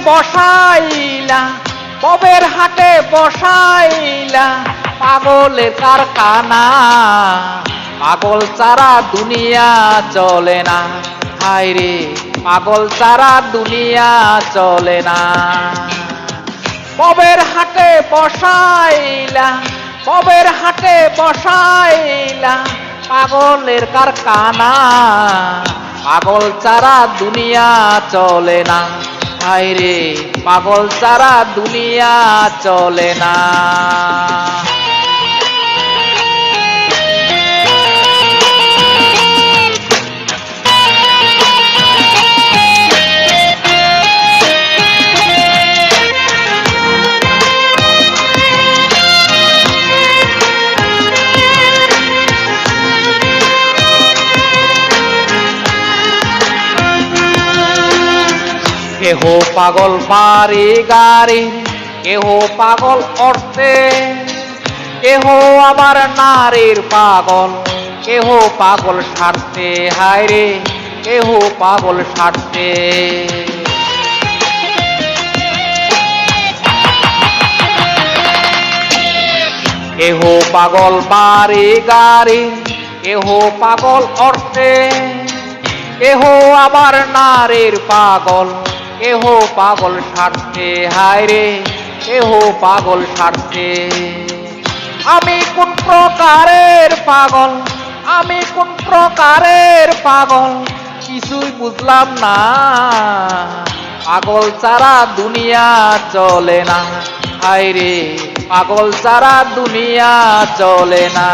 বসাইলা, ববের হাটে বসাইলা পাগলের কারখানা। পাগল ছাড়া দুনিয়া চলে না, হায় রে পাগল ছাড়া দুনিয়া চলে না। ববের হাটে বসাইলা, ববের হাটে বসাইলা পাগলের কারখানা। পাগল ছাড়া দুনিয়া চলে না, হায় রে পাগল ছাড়া দুনিয়া চলে না। কেহ পাগল বাড়ি গাড়ি, কেহ পাগল অর্থে, কেহ আবার নারীর পাগল, কেহ পাগল স্বার্থে, হায় রে কেহ পাগল স্বার্থে। কেহ পাগল বাড়ি গাড়ি, কেহ পাগল অর্থে, কেহ আবার নারীর পাগল, কেহ পাগল স্বার্থে, হায় রে কেহ পাগল স্বার্থে। আমি কোন প্রকারের পাগল, আমি কোন প্রকারের পাগল কিছুই বুঝলাম না। পাগল ছাড়া দুনিয়া চলে না, হায় রে পাগল ছাড়া দুনিয়া চলে না।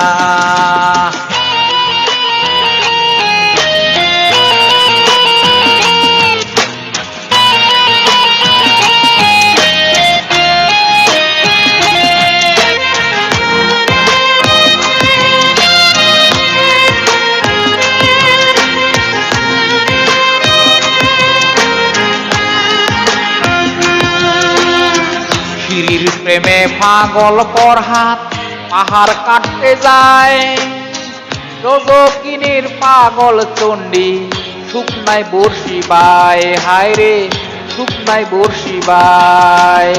শিরির প্রেমে পাগল ফরহাদ পাহাড় কাটতে যায়। রজকিনীর পাগল চণ্ডী শুকনায় বর্ষি বায়, হায় রে শুকনায় বর্ষি বায়।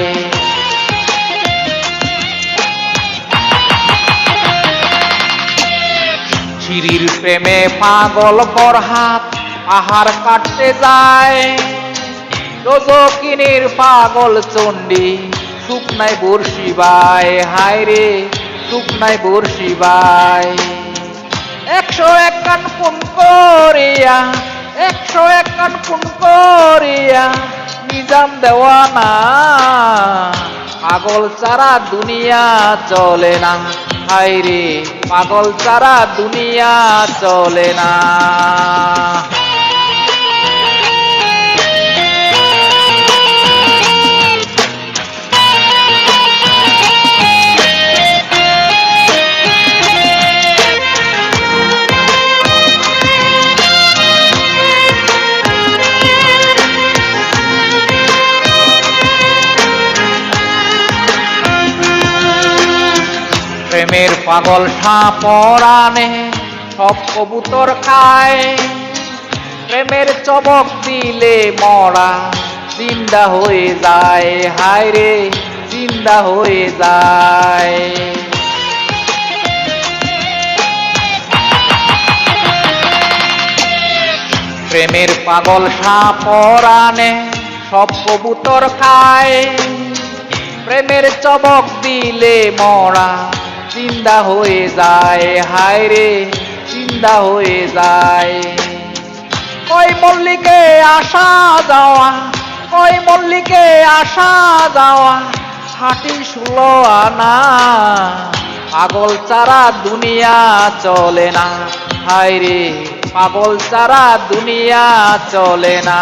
শিরির প্রেমে পাগল ফরহাদ পাহাড় কাটতে যায়। রজকিনীর পাগল চণ্ডী শুকনায় বর্ষি বায়, হায় রে শুকনায় বর্ষি বায়। 101 কান খুন করিয়া, 101 কান খুন করিয়া নিজাম দেওয়ানা। পাগল ছাড়া দুনিয়া চলে না, হায় রে পাগল ছাড়া দুনিয়া চলে না। প্রেমের পাগল সাপরানে সব কবুতর খায়। প্রেমের চবক দিলে মরা জিন্দা হয়ে যায়, হায় রে জিন্দা হয়ে যায়। প্রেমের পাগল সাপরানে সব কবুতর খায়। প্রেমের চবক দিলে মরা জিন্দা হয়ে যায়, হায় রে জিন্দা হয়ে যায়। কই মল্লিকে আসা যাওয়া, কই মল্লিকে আসা যাওয়া হাঁটি 16 আনা। পাগল ছাড়া দুনিয়া চলে না, হায় রে পাগল ছাড়া দুনিয়া চলে না।